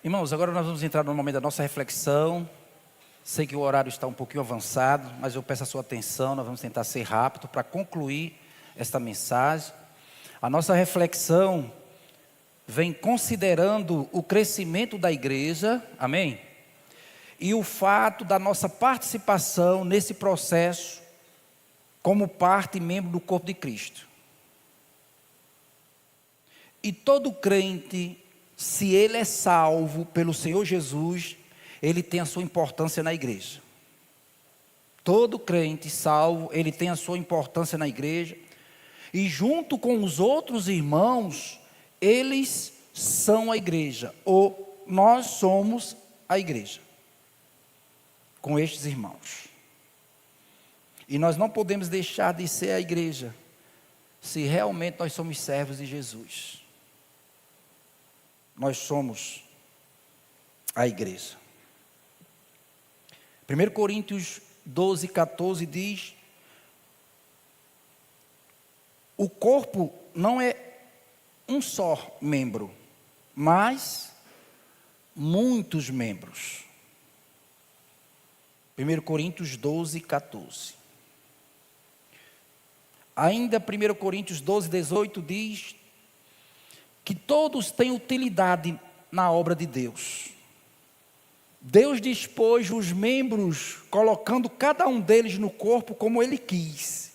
Irmãos, agora nós vamos entrar no momento da nossa reflexão. Sei que o horário está um pouquinho avançado, mas eu peço a sua atenção, nós vamos tentar ser rápido para concluir esta mensagem. A nossa reflexão vem considerando o crescimento da igreja, amém? E o fato da nossa participação nesse processo como parte e membro do corpo de Cristo. E todo crente, se ele é salvo pelo Senhor Jesus, ele tem a sua importância na igreja. Todo crente salvo, ele tem a sua importância na igreja. E junto com os outros irmãos, eles são a igreja. Ou nós somos a igreja. Com estes irmãos. E nós não podemos deixar de ser a igreja, se realmente nós somos servos de Jesus. Nós somos a igreja. 1 Coríntios 12, 14 diz: o corpo não é um só membro, mas muitos membros. 1 Coríntios 12, 14. Ainda 1 Coríntios 12, 18 diz que todos têm utilidade na obra de Deus. Deus dispôs os membros, colocando cada um deles no corpo como Ele quis,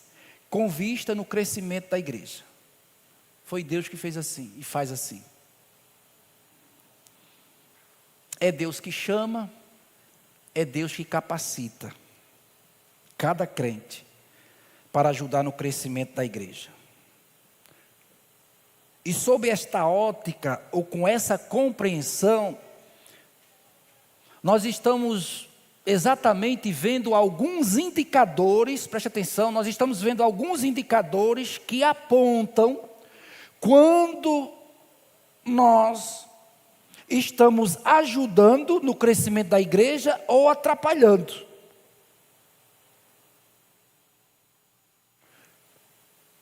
com vista no crescimento da igreja. Foi Deus que fez assim e faz assim. É Deus que chama, é Deus que capacita cada crente para ajudar no crescimento da igreja. E sob esta ótica, ou com essa compreensão, nós estamos exatamente vendo alguns indicadores, preste atenção, nós estamos vendo alguns indicadores que apontam quando nós estamos ajudando no crescimento da igreja ou atrapalhando.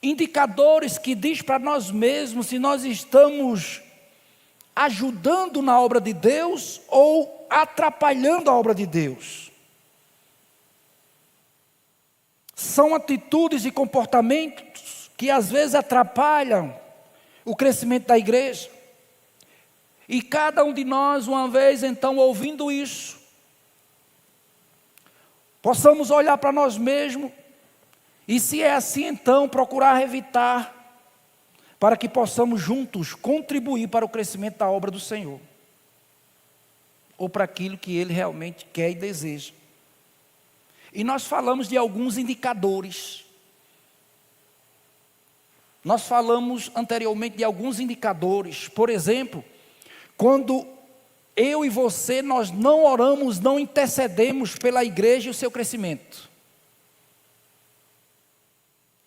Indicadores que diz para nós mesmos se nós estamos ajudando na obra de Deus ou atrapalhando a obra de Deus. São atitudes e comportamentos que às vezes atrapalham o crescimento da igreja. E cada um de nós, uma vez então ouvindo isso, possamos olhar para nós mesmos e, se é assim, então procurar evitar, para que possamos juntos contribuir para o crescimento da obra do Senhor, ou para aquilo que Ele realmente quer e deseja. E nós falamos de alguns indicadores. Nós falamos anteriormente de alguns indicadores. Por exemplo, quando eu e você, nós não oramos, não intercedemos pela igreja e o seu crescimento.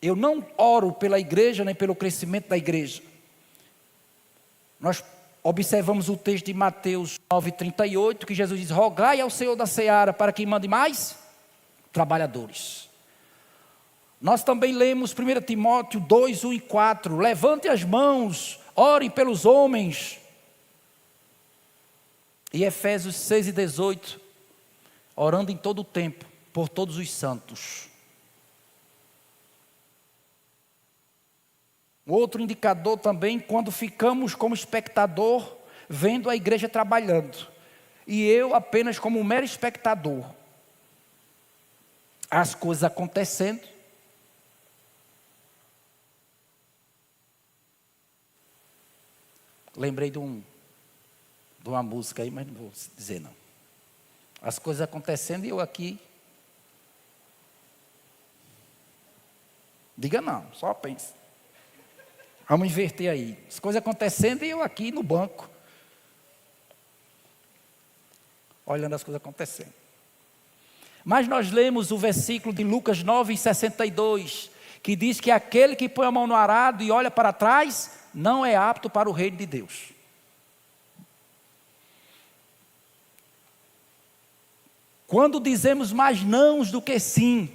Eu não oro pela igreja, nem pelo crescimento da igreja. Nós observamos o texto de Mateus 9,38, que Jesus diz: rogai ao Senhor da seara para que mande mais trabalhadores. Nós também lemos 1 Timóteo 2, 1 e 4, levante as mãos, orem pelos homens. E Efésios 6 e 18, orando em todo o tempo, por todos os santos. Outro indicador também, quando ficamos como espectador, vendo a igreja trabalhando, e eu apenas como um mero espectador, as coisas acontecendo, lembrei de uma música aí, mas não vou dizer não. As coisas acontecendo e eu aqui, diga não, só pense. Vamos inverter aí. As coisas acontecendo e eu aqui no banco, olhando as coisas acontecendo. Mas nós lemos o versículo de Lucas 9, 62, que diz que aquele que põe a mão no arado e olha para trás, não é apto para o reino de Deus. Quando dizemos mais nãos do que sim,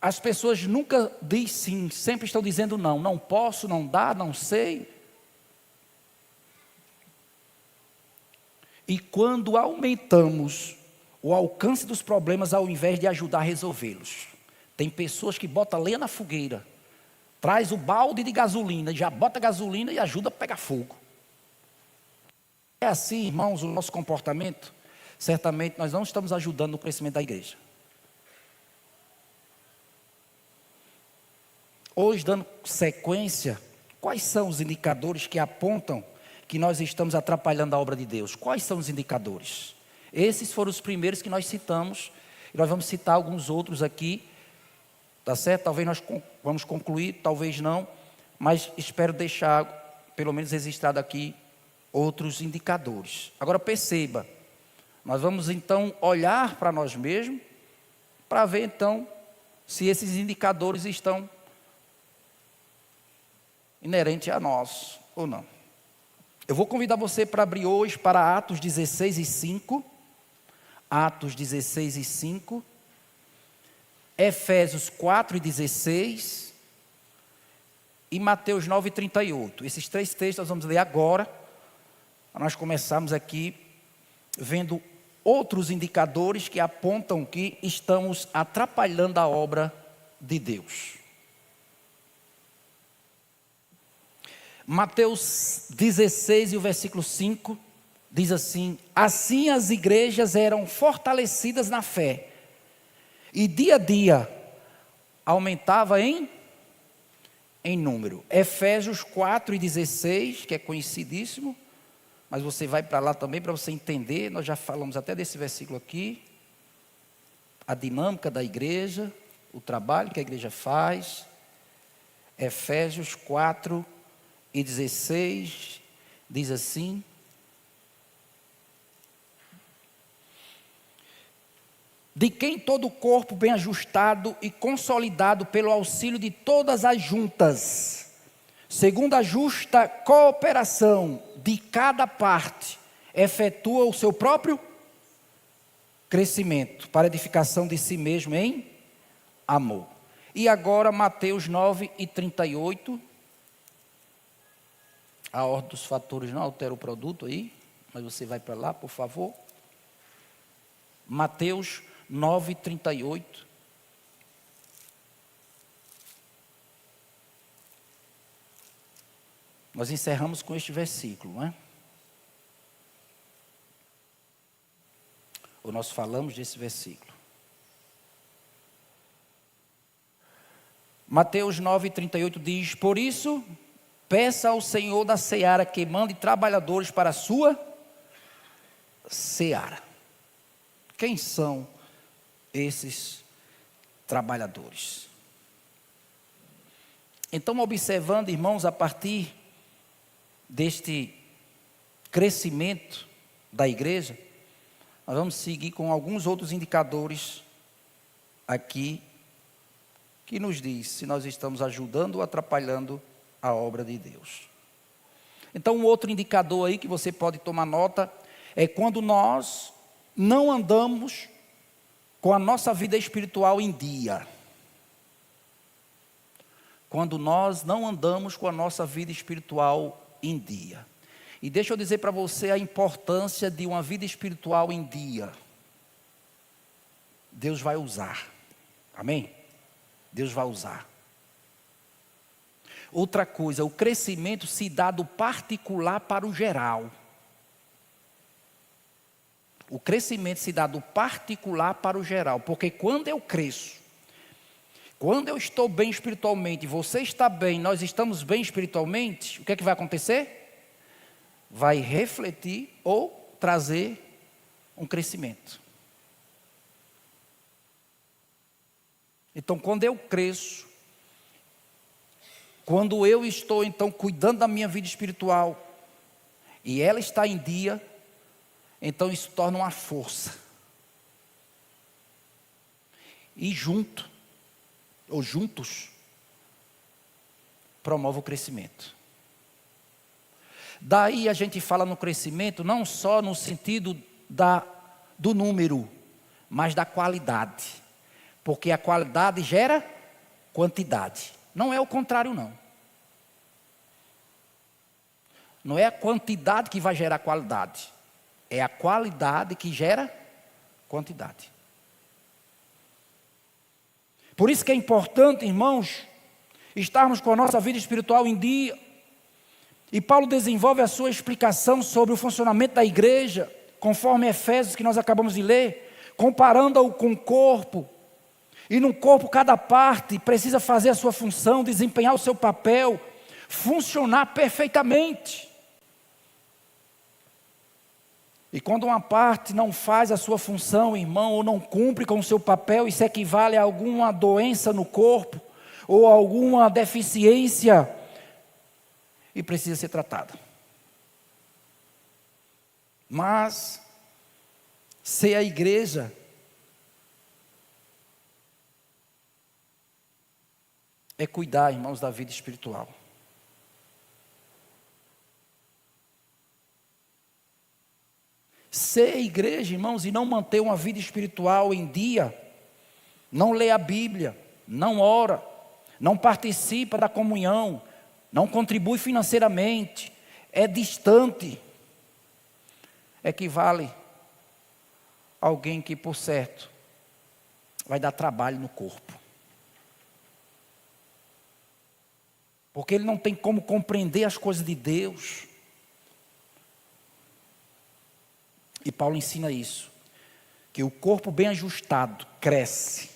as pessoas nunca dizem sim, sempre estão dizendo não. Não posso, não dá, não sei. e quando aumentamos o alcance dos problemas ao invés de ajudar a resolvê-los. Tem pessoas que botam lenha na fogueira, traz o balde de gasolina, já bota gasolina e ajuda a pegar fogo. É assim, irmãos, o nosso comportamento? Certamente nós não estamos ajudando no crescimento da igreja. Hoje, dando sequência, quais são os indicadores que apontam que nós estamos atrapalhando a obra de Deus? Quais são os indicadores? Esses foram os primeiros que nós citamos, e nós vamos citar alguns outros aqui, tá certo? Talvez nós vamos concluir, talvez não, mas espero deixar, pelo menos registrado aqui, outros indicadores. Agora perceba, nós vamos então olhar para nós mesmos, para ver então, se esses indicadores estão inerentes a nós, ou não. Eu vou convidar você para abrir hoje para Atos 16 e 5, Atos 16 e 5, Efésios 4 e 16 e Mateus 9 e 38. Esses três textos nós vamos ler agora, para nós começarmos aqui vendo outros indicadores que apontam que estamos atrapalhando a obra de Deus. Mateus 16 e o versículo 5 diz assim: assim as igrejas eram fortalecidas na fé, e dia a dia aumentava em número. Efésios 4 e 16, que é conhecidíssimo, mas você vai para lá também para você entender, nós já falamos até desse versículo aqui, a dinâmica da igreja, o trabalho que a igreja faz. Efésios 4 e 16, diz assim: de quem todo o corpo bem ajustado e consolidado pelo auxílio de todas as juntas, segundo a justa cooperação de cada parte, efetua o seu próprio crescimento, para edificação de si mesmo em amor. E agora Mateus 9 e 38, a ordem dos fatores não altera o produto aí, mas você vai para lá, por favor. Mateus 9 e 38. Nós encerramos com este versículo, não é? Ou nós falamos desse versículo. Mateus 9 e 38 diz: por isso, peça ao Senhor da seara que mande trabalhadores para a sua seara. Quem são esses trabalhadores? Então, observando, irmãos, a partir deste crescimento da igreja, nós vamos seguir com alguns outros indicadores aqui, que nos diz se nós estamos ajudando ou atrapalhando a obra de Deus. Então, um outro indicador aí que você pode tomar nota é quando nós não andamos com a nossa vida espiritual em dia. Quando nós não andamos com a nossa vida espiritual em dia. E deixa eu dizer para você a importância de uma vida espiritual em dia. Deus vai usar. Amém? Deus vai usar. Outra coisa, o crescimento se dá do particular para o geral. O crescimento se dá do particular para o geral, porque quando eu cresço, quando eu estou bem espiritualmente, você está bem, nós estamos bem espiritualmente, o que é que vai acontecer? Vai refletir ou trazer um crescimento. Então, quando eu cresço, quando eu estou então cuidando da minha vida espiritual, e ela está em dia, então isso torna uma força. E junto, ou juntos, promove o crescimento. Daí a gente fala no crescimento, não só no sentido do número, mas da qualidade. Porque a qualidade gera quantidade. Não é o contrário, não. Não é a quantidade que vai gerar qualidade. É a qualidade que gera quantidade. Por isso que é importante, irmãos, estarmos com a nossa vida espiritual em dia. E Paulo desenvolve a sua explicação sobre o funcionamento da igreja, conforme Efésios que nós acabamos de ler, comparando-o com o corpo. E no corpo cada parte precisa fazer a sua função, desempenhar o seu papel, funcionar perfeitamente. E quando uma parte não faz a sua função, irmão, ou não cumpre com o seu papel, isso equivale a alguma doença no corpo, ou alguma deficiência, e precisa ser tratada. Mas, ser a igreja é cuidar, irmãos, da vida espiritual. Ser igreja, irmãos, e não manter uma vida espiritual em dia, não lê a Bíblia, não ora, não participa da comunhão, não contribui financeiramente, é distante, equivale a alguém que, por certo, vai dar trabalho no corpo. Porque ele não tem como compreender as coisas de Deus. E Paulo ensina isso, que o corpo bem ajustado cresce.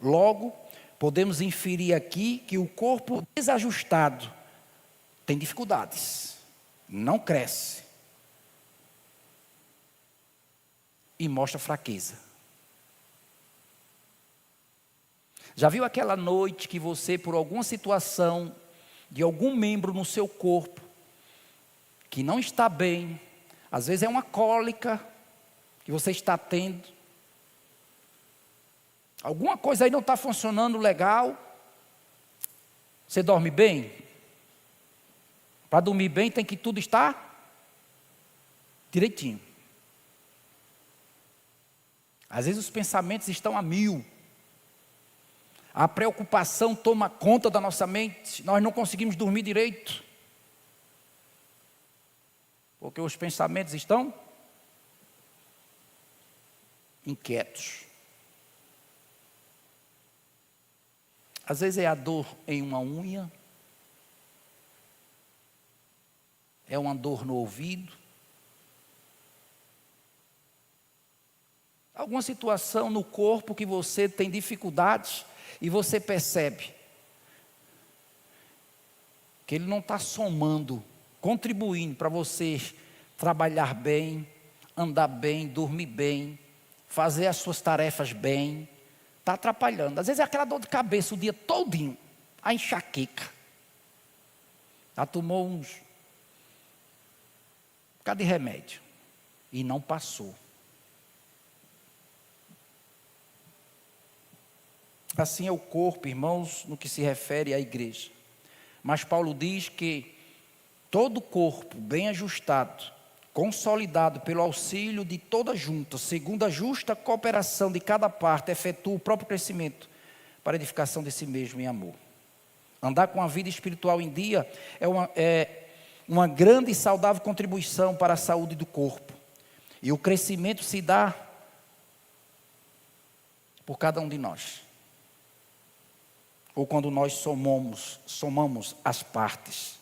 Logo, podemos inferir aqui que o corpo desajustado tem dificuldades, não cresce e mostra fraqueza. Já viu aquela noite que você, por alguma situação de algum membro no seu corpo que não está bem, às vezes é uma cólica que você está tendo, alguma coisa aí não está funcionando legal, você dorme bem? Para dormir bem tem que tudo estar direitinho. Às vezes os pensamentos estão a 1000. A preocupação toma conta da nossa mente, nós não conseguimos dormir direito. Porque os pensamentos estão inquietos. Às vezes é a dor em uma unha, é uma dor no ouvido, alguma situação no corpo que você tem dificuldades e você percebe que ele não está somando, contribuindo para você trabalhar bem, andar bem, dormir bem, fazer as suas tarefas bem, está atrapalhando. Às vezes é aquela dor de cabeça o dia todinho, a enxaqueca. Já tomou um bocado de remédio e não passou. Assim é o corpo, irmãos, no que se refere à igreja. Mas Paulo diz que todo corpo bem ajustado, consolidado pelo auxílio de toda junta, segundo a justa cooperação de cada parte, efetua o próprio crescimento para a edificação de si mesmo em amor. Andar com a vida espiritual em dia é uma grande e saudável contribuição para a saúde do corpo. E o crescimento se dá por cada um de nós. Ou quando nós somamos as partes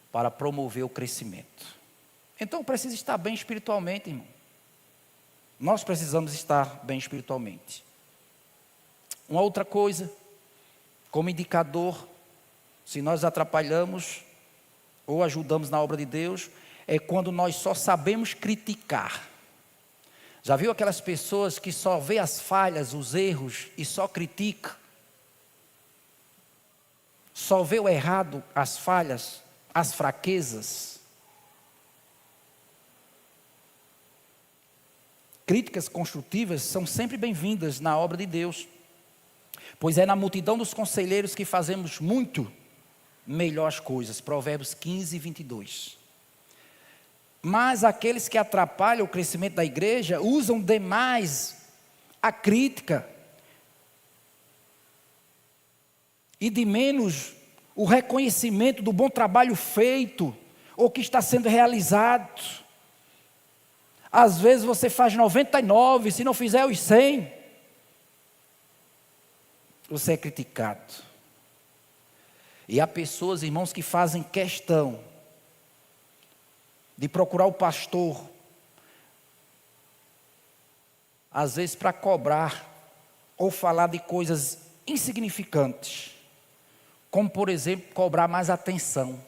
para promover o crescimento. Então precisa estar bem espiritualmente, irmão. Nós precisamos estar bem espiritualmente. Uma outra coisa, como indicador, se nós atrapalhamos ou ajudamos na obra de Deus, é quando nós só sabemos criticar. Já viu aquelas pessoas que só vê as falhas, os erros e só critica? Só vê o errado, as falhas, as fraquezas. Críticas construtivas são sempre bem-vindas na obra de Deus, pois é na multidão dos conselheiros que fazemos muito melhor as coisas. Provérbios 15, 22. Mas aqueles que atrapalham o crescimento da igreja usam demais a crítica e de menos o reconhecimento do bom trabalho feito ou que está sendo realizado. Às vezes você faz 99, se não fizer os 100, você é criticado. E há pessoas, irmãos, que fazem questão de procurar o pastor, às vezes para cobrar ou falar de coisas insignificantes, como por exemplo, cobrar mais atenção.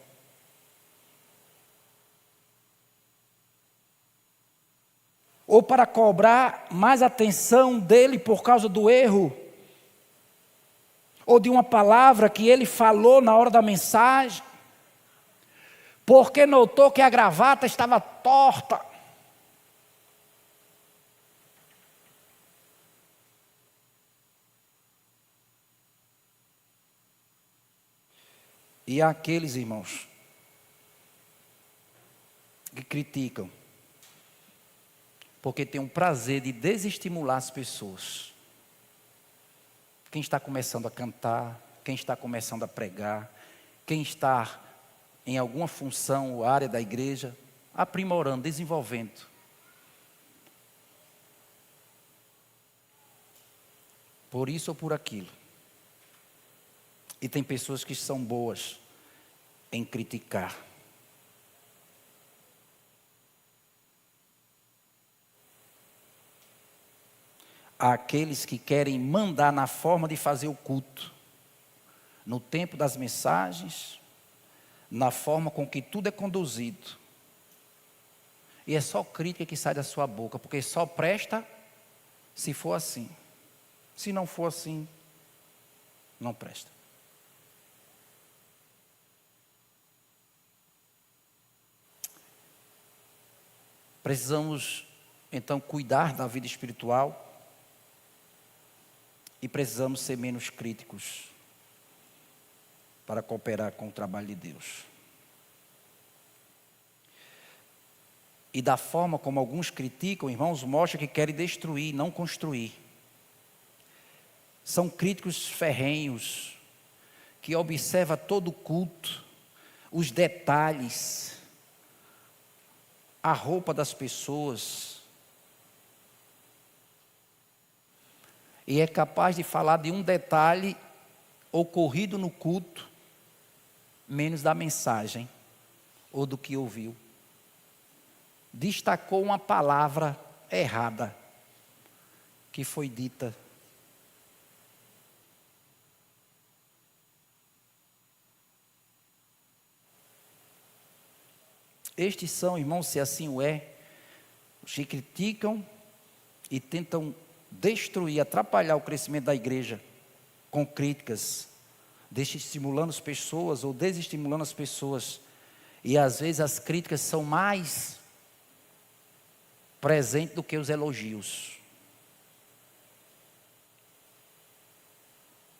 Ou para cobrar mais atenção dele por causa do erro, ou de uma palavra que ele falou na hora da mensagem, porque notou que a gravata estava torta. E há aqueles, irmãos, que criticam, porque tem um prazer de desestimular as pessoas. Quem está começando a cantar, quem está começando a pregar, quem está em alguma função ou área da igreja, aprimorando, desenvolvendo. Por isso ou por aquilo. E tem pessoas que são boas em criticar. Há aqueles que querem mandar na forma de fazer o culto, no tempo das mensagens, na forma com que tudo é conduzido. E é só crítica que sai da sua boca, porque só presta se for assim. Se não for assim, não presta. Precisamos, então, cuidar da vida espiritual e precisamos ser menos críticos para cooperar com o trabalho de Deus. E da forma como alguns criticam, irmãos, mostra que querem destruir, não construir. São críticos ferrenhos, que observam todo o culto, os detalhes, a roupa das pessoas. E é capaz de falar de um detalhe ocorrido no culto, menos da mensagem, ou do que ouviu. Destacou uma palavra errada, que foi dita. Estes são, irmãos, se assim o é, os que criticam e tentam destruir, atrapalhar o crescimento da igreja com críticas, desestimulando as pessoas ou desestimulando as pessoas. E às vezes as críticas são mais presentes do que os elogios.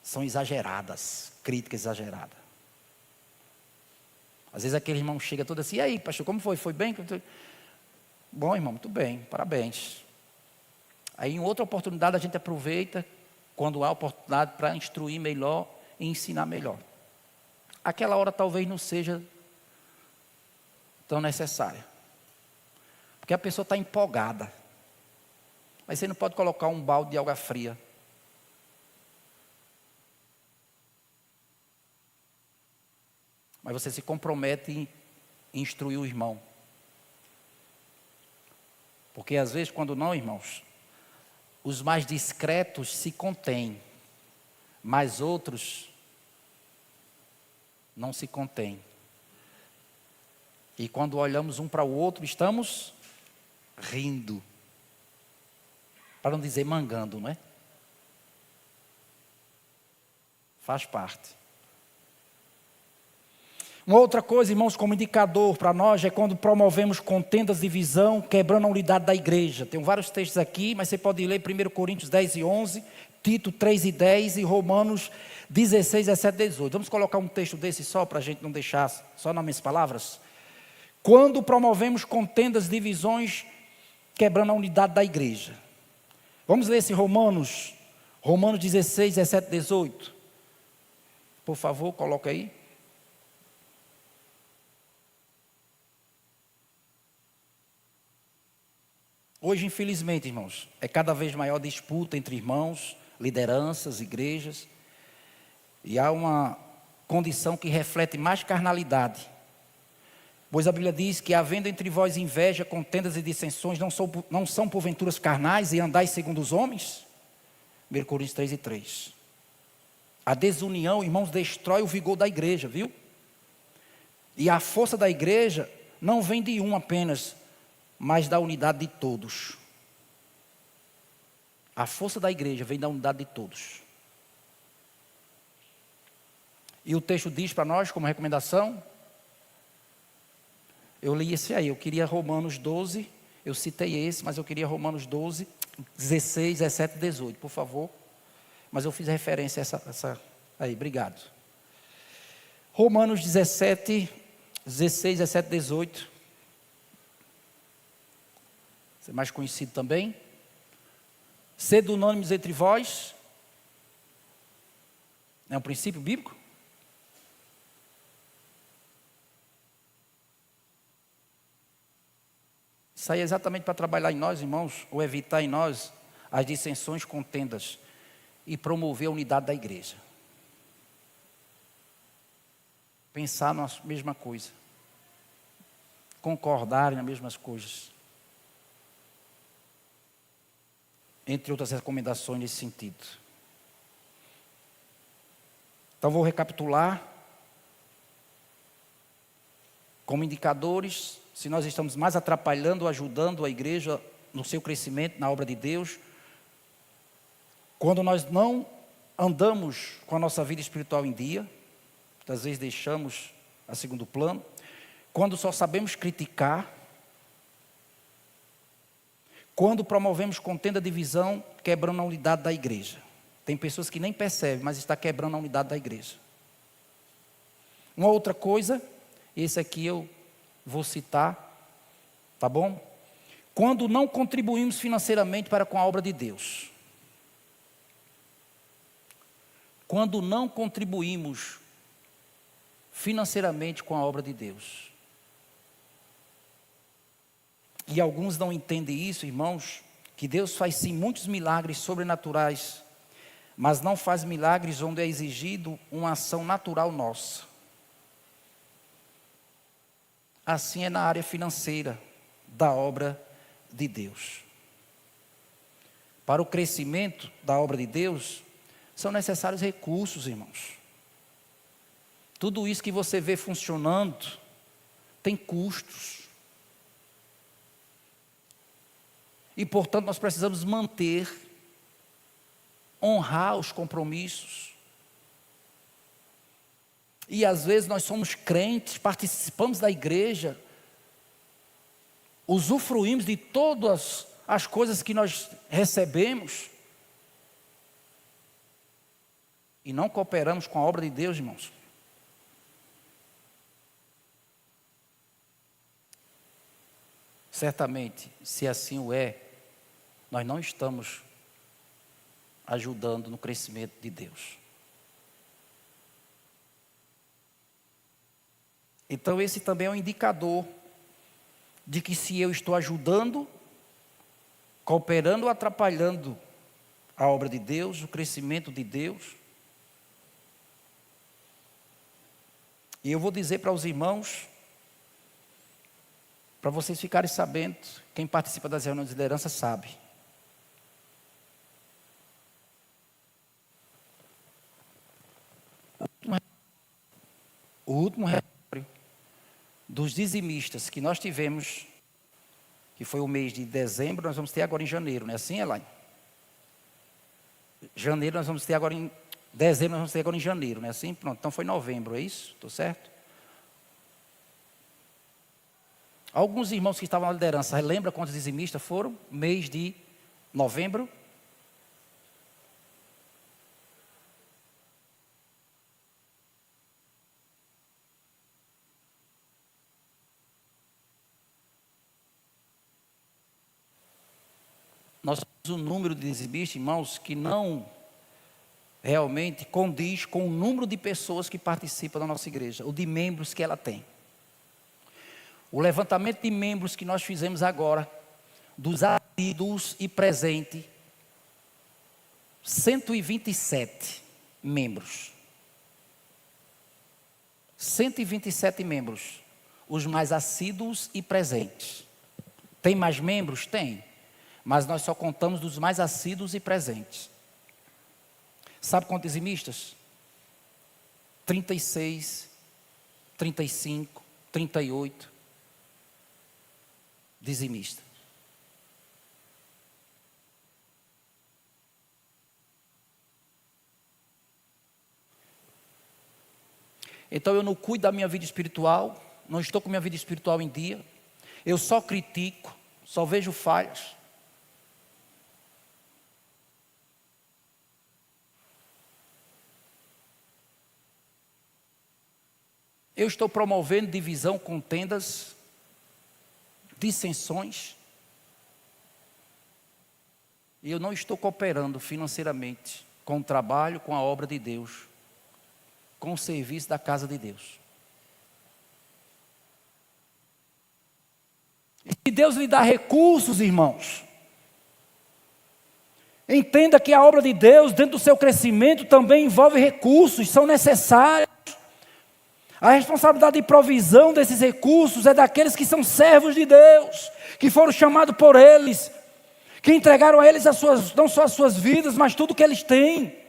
São exageradas, críticas exageradas. Às vezes aquele irmão chega todo assim: e aí, pastor, como foi? Foi bem? Bom, irmão, muito bem, parabéns. Aí em outra oportunidade a gente aproveita, quando há oportunidade, para instruir melhor e ensinar melhor. Aquela hora talvez não seja tão necessária, porque a pessoa está empolgada. Mas você não pode colocar um balde de água fria. Mas você se compromete em instruir o irmão. Porque às vezes, quando não, irmãos, os mais discretos se contêm, mas outros não se contêm. E quando olhamos um para o outro, estamos rindo. Para não dizer mangando, não é? Faz parte. Uma outra coisa, irmãos, como indicador para nós, é quando promovemos contendas de divisão, quebrando a unidade da igreja. Tem vários textos aqui, mas você pode ler 1 Coríntios 10 e 11, Tito 3 e 10 e Romanos 16, 17 e 18. Vamos colocar um texto desse só, para a gente não deixar só nas minhas palavras? Quando promovemos contendas, divisões, quebrando a unidade da igreja. Vamos ler esse Romanos 16, 17 e 18. Por favor, coloca aí. Hoje, infelizmente, irmãos, é cada vez maior disputa entre irmãos, lideranças, igrejas, e há uma condição que reflete mais carnalidade. Pois a Bíblia diz que, havendo entre vós inveja, contendas e dissensões, não são porventuras carnais e andais segundo os homens? 1 Coríntios 3:3. A desunião, irmãos, destrói o vigor da igreja, viu? E a força da igreja não vem de um apenas, mas da unidade de todos. A força da igreja vem da unidade de todos. E o texto diz para nós, como recomendação, eu li esse aí, eu queria Romanos 12, eu citei esse, mas eu queria Romanos 12, 16, 17 e 18, por favor. Mas eu fiz referência a essa aí, obrigado. Romanos 17, 16, 17 e 18. Você é mais conhecido também. Sede unânimes entre vós. É um princípio bíblico? Isso aí é exatamente para trabalhar em nós, irmãos, ou evitar em nós as dissensões, contendas, e promover a unidade da igreja. Pensar na mesma coisa. Concordarem nas mesmas coisas. Entre outras recomendações nesse sentido. Então vou recapitular. Como indicadores, se nós estamos mais atrapalhando ou ajudando a igreja no seu crescimento, na obra de Deus. Quando nós não andamos com a nossa vida espiritual em dia, muitas vezes deixamos a segundo plano. Quando só sabemos criticar. Quando promovemos contenda, divisão, quebrando a unidade da igreja. Tem pessoas que nem percebem, mas está quebrando a unidade da igreja. Uma outra coisa, esse aqui eu vou citar, tá bom? Quando não contribuímos financeiramente para com a obra de Deus. Quando não contribuímos financeiramente com a obra de Deus. E alguns não entendem isso, irmãos, que Deus faz sim muitos milagres sobrenaturais, mas não faz milagres onde é exigido uma ação natural nossa. Assim é na área financeira da obra de Deus. Para o crescimento da obra de Deus, são necessários recursos, irmãos. Tudo isso que você vê funcionando, tem custos. E, portanto, nós precisamos manter, honrar os compromissos. E, às vezes, nós somos crentes, participamos da igreja, usufruímos de todas as coisas que nós recebemos, e não cooperamos com a obra de Deus, irmãos. Certamente, se assim o é, nós não estamos ajudando no crescimento de Deus. Então esse também é um indicador de que se eu estou ajudando, cooperando ou atrapalhando a obra de Deus, o crescimento de Deus. E eu vou dizer para os irmãos, para vocês ficarem sabendo, quem participa das reuniões de liderança sabe. O último relatório dos dizimistas que nós tivemos, que foi o mês de dezembro, nós vamos ter agora em janeiro, não é assim, Elaine? Janeiro nós vamos ter agora em dezembro, nós vamos ter agora em janeiro, não é assim? Pronto, então foi novembro, é isso? Estou certo? Alguns irmãos que estavam na liderança, lembra quantos dizimistas foram? Mês de novembro? Nós temos um número de dizimistas, irmãos, que não realmente condiz com o número de pessoas que participam da nossa igreja, ou de membros que ela tem. O levantamento de membros que nós fizemos agora, dos assíduos e presentes, 127 membros. 127 membros, os mais assíduos e presentes. Tem mais membros? Tem. Mas nós só contamos dos mais assíduos e presentes. Sabe quantos dizimistas? 36, 35, 38 dizimistas. Então eu não cuido da minha vida espiritual, não estou com minha vida espiritual em dia, eu só critico, só vejo falhas. Eu estou promovendo divisão, contendas, dissensões, e eu não estou cooperando financeiramente com o trabalho, com a obra de Deus, com o serviço da casa de Deus. E se Deus lhe dá recursos, irmãos, entenda que a obra de Deus, dentro do seu crescimento, também envolve recursos, são necessários. A responsabilidade de provisão desses recursos é daqueles que são servos de Deus, que foram chamados por eles, que entregaram a eles não só as suas vidas, mas tudo que eles têm.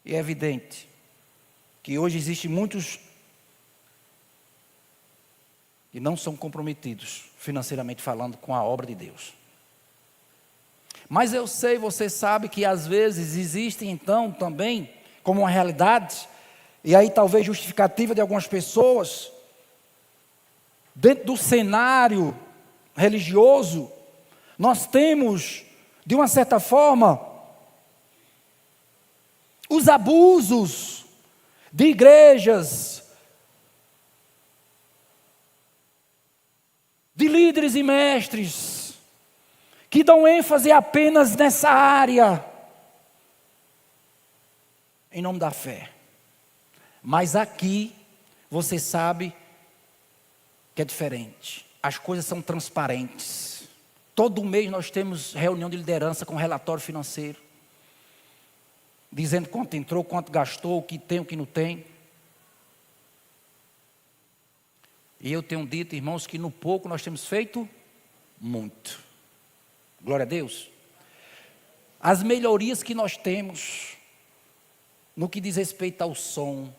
E é evidente que hoje existem muitos que não são comprometidos, financeiramente falando, com a obra de Deus. Mas eu sei, você sabe que às vezes existem então também, como uma realidade, e aí talvez justificativa de algumas pessoas, dentro do cenário religioso, nós temos, de uma certa forma, os abusos de igrejas, de líderes e mestres, que dão ênfase apenas nessa área, em nome da fé. Mas aqui, você sabe que é diferente. As coisas são transparentes. Todo mês nós temos reunião de liderança com relatório financeiro, dizendo quanto entrou, quanto gastou, o que tem, o que não tem. E eu tenho dito, irmãos, que no pouco nós temos feito muito. Glória a Deus. As melhorias que nós temos, no que diz respeito ao som,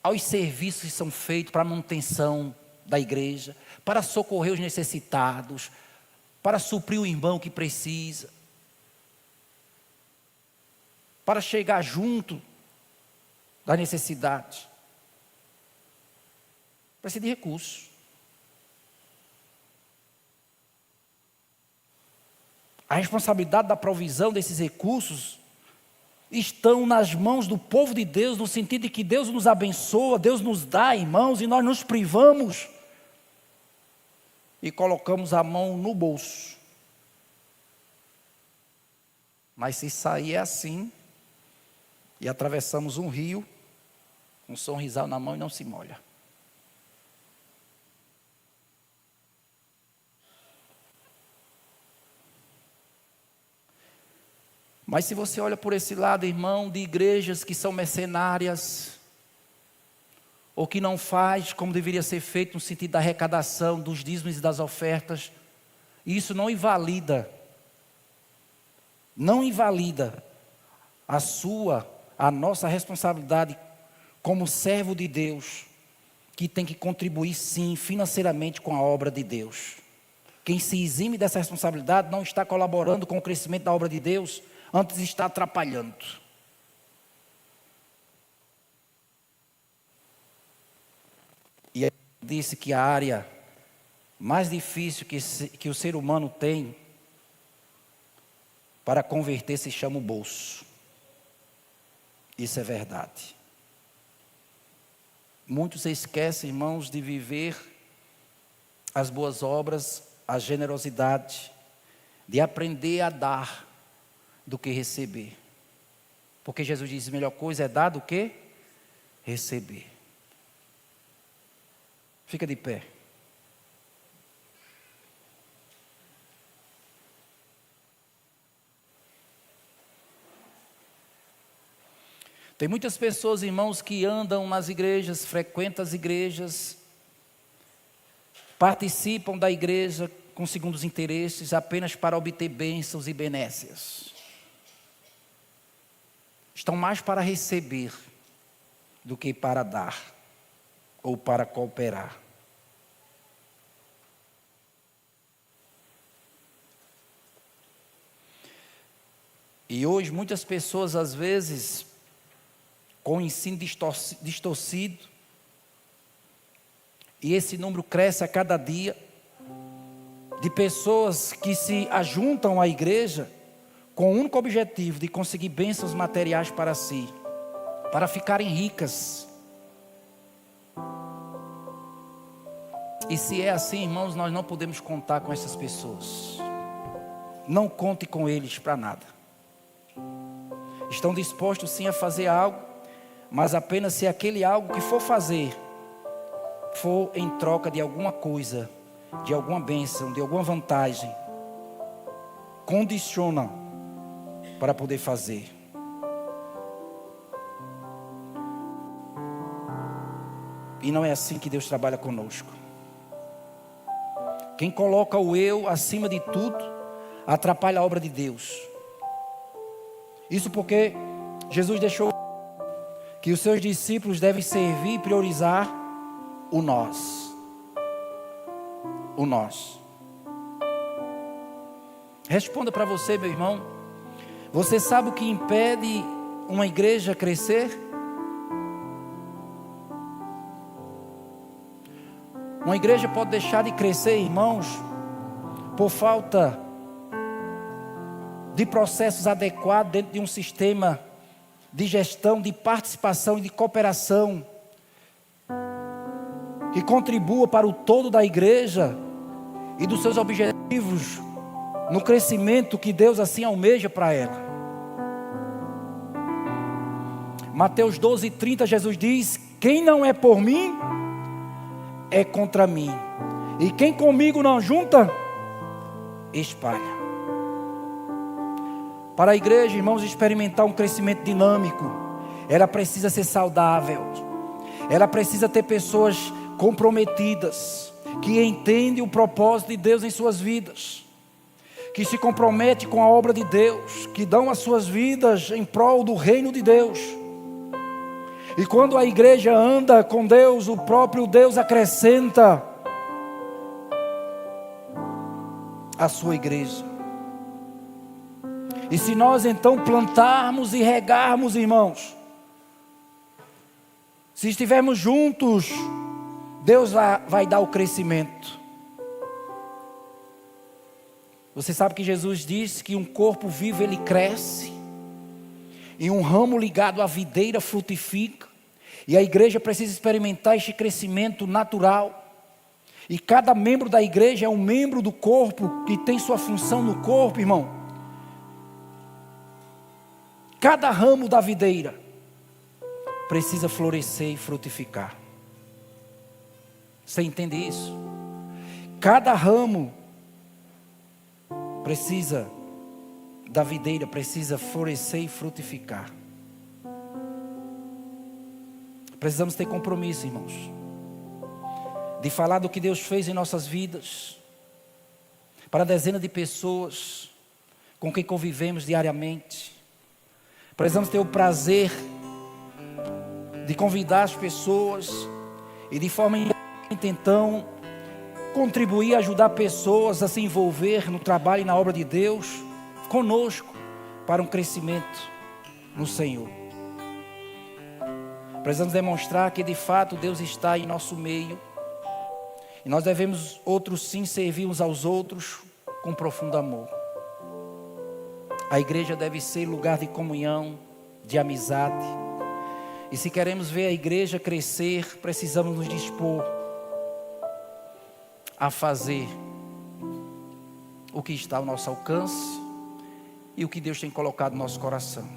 aos serviços que são feitos para a manutenção da igreja, para socorrer os necessitados, para suprir o irmão que precisa, para chegar junto da necessidade. Precisa de recursos. A responsabilidade da provisão desses recursos estão nas mãos do povo de Deus, no sentido de que Deus nos abençoa, Deus nos dá, irmãos, e nós nos privamos e colocamos a mão no bolso. Mas se sair é assim, e atravessamos um rio, com um sorrisal na mão e não se molha. Mas se você olha por esse lado, irmão, de igrejas que são mercenárias, ou que não faz como deveria ser feito no sentido da arrecadação, dos dízimos e das ofertas, isso não invalida a nossa responsabilidade como servo de Deus, que tem que contribuir sim financeiramente com a obra de Deus. Quem se exime dessa responsabilidade não está colaborando com o crescimento da obra de Deus, antes está atrapalhando. E ele disse que a área mais difícil que o ser humano tem para converter se chama o bolso. Isso é verdade. Muitos esquecem, irmãos, de viver as boas obras, a generosidade, de aprender a dar do que receber. Porque Jesus diz, a melhor coisa é dar do que receber. Fica de pé. Tem muitas pessoas, irmãos, que andam nas igrejas, frequentam as igrejas, participam da igreja com segundos interesses, apenas para obter bênçãos e benécias. Estão mais para receber do que para dar ou para cooperar. E hoje muitas pessoas, às vezes, com o ensino distorcido, e esse número cresce a cada dia, de pessoas que se ajuntam à igreja com o único objetivo de conseguir bênçãos materiais para si, para ficarem ricas. E se é assim, irmãos, nós não podemos contar com essas pessoas. Não conte com eles para nada. Estão dispostos sim a fazer algo, mas apenas se aquele algo que for fazer for em troca de alguma coisa, de alguma bênção, de alguma vantagem. Condicionam para poder fazer. E não é assim que Deus trabalha conosco. Quem coloca o eu acima de tudo, atrapalha a obra de Deus. Isso porque Jesus deixou que os seus discípulos devem servir e priorizar o nós. O nós. Responda para você, meu irmão. Você sabe o que impede uma igreja crescer? Uma igreja pode deixar de crescer, irmãos, por falta de processos adequados dentro de um sistema de gestão, de participação e de cooperação que contribua para o todo da igreja e dos seus objetivos no crescimento que Deus assim almeja para ela. Mateus 12:30, Jesus diz: quem não é por mim, é contra mim, e quem comigo não junta, espalha. Para a igreja, irmãos, experimentar um crescimento dinâmico, ela precisa ser saudável, ela precisa ter pessoas comprometidas, que entendem o propósito de Deus em suas vidas, que se comprometem com a obra de Deus, que dão as suas vidas em prol do reino de Deus. E quando a igreja anda com Deus, o próprio Deus acrescenta a sua igreja. E se nós então plantarmos e regarmos, irmãos, se estivermos juntos, Deus vai dar o crescimento. Você sabe que Jesus disse que um corpo vivo ele cresce, e um ramo ligado à videira frutifica, e a igreja precisa experimentar este crescimento natural. E cada membro da igreja é um membro do corpo que tem sua função no corpo, irmão. Cada ramo da videira precisa florescer e frutificar. Você entende isso? Cada ramo da videira precisa florescer e frutificar. Precisamos ter compromisso, irmãos, de falar do que Deus fez em nossas vidas, para dezenas de pessoas com quem convivemos diariamente. Precisamos ter o prazer de convidar as pessoas e de forma então contribuir, ajudar pessoas a se envolver no trabalho e na obra de Deus conosco para um crescimento no Senhor. Precisamos demonstrar que de fato Deus está em nosso meio e nós devemos outros sim servir uns aos outros com profundo amor. A igreja deve ser lugar de comunhão, de amizade. E se queremos ver a igreja crescer, precisamos nos dispor a fazer o que está ao nosso alcance e o que Deus tem colocado no nosso coração.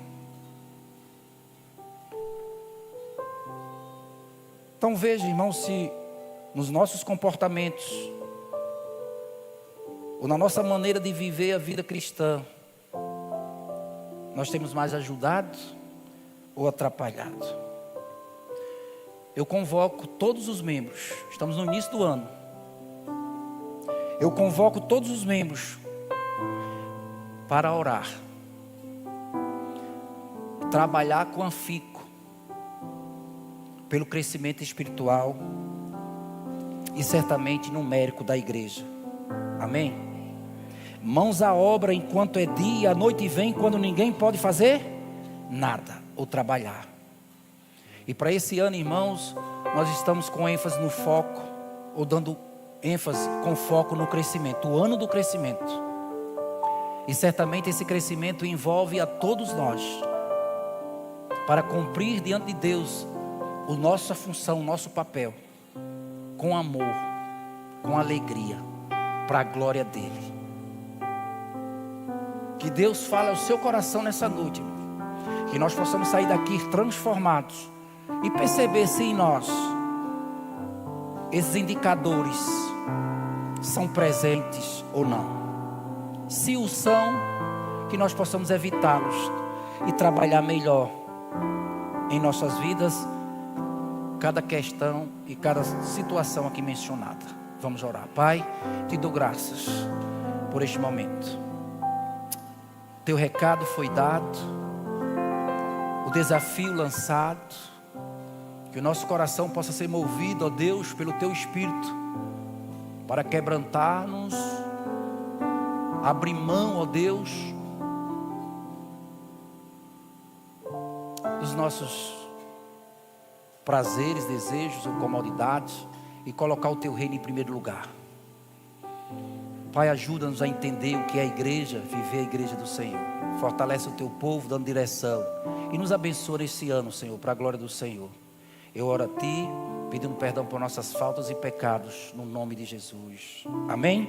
Então veja, irmão, se nos nossos comportamentos ou na nossa maneira de viver a vida cristã, nós temos mais ajudado ou atrapalhado. Eu convoco todos os membros, estamos no início do ano. Eu convoco todos os membros para orar, trabalhar com afinco pelo crescimento espiritual e certamente numérico da igreja. Amém? Mãos à obra enquanto é dia, a noite vem quando ninguém pode fazer nada ou trabalhar. E para esse ano, irmãos, nós estamos com ênfase no foco, ou dando ênfase com foco no crescimento, o ano do crescimento. E certamente esse crescimento envolve a todos nós, para cumprir diante de Deus a nossa função, o nosso papel, com amor, com alegria, para a glória dEle. Que Deus fale ao seu coração nessa noite, que nós possamos sair daqui transformados e perceber se em nós esses indicadores são presentes ou não. Se o são, que nós possamos evitá-los e trabalhar melhor em nossas vidas cada questão e cada situação aqui mencionada. Vamos orar. Pai, te dou graças por este momento. Teu recado foi dado, o desafio lançado. Que o nosso coração possa ser movido, ó Deus, pelo Teu Espírito, para quebrantar-nos, abrir mão, ó Deus, dos nossos prazeres, desejos ou comodidades e colocar o Teu reino em primeiro lugar. Pai, ajuda-nos a entender o que é a igreja, viver a igreja do Senhor. Fortalece o Teu povo, dando direção. E nos abençoa nesse ano, Senhor, para a glória do Senhor. Eu oro a Ti, pedindo perdão por nossas faltas e pecados, no nome de Jesus. Amém?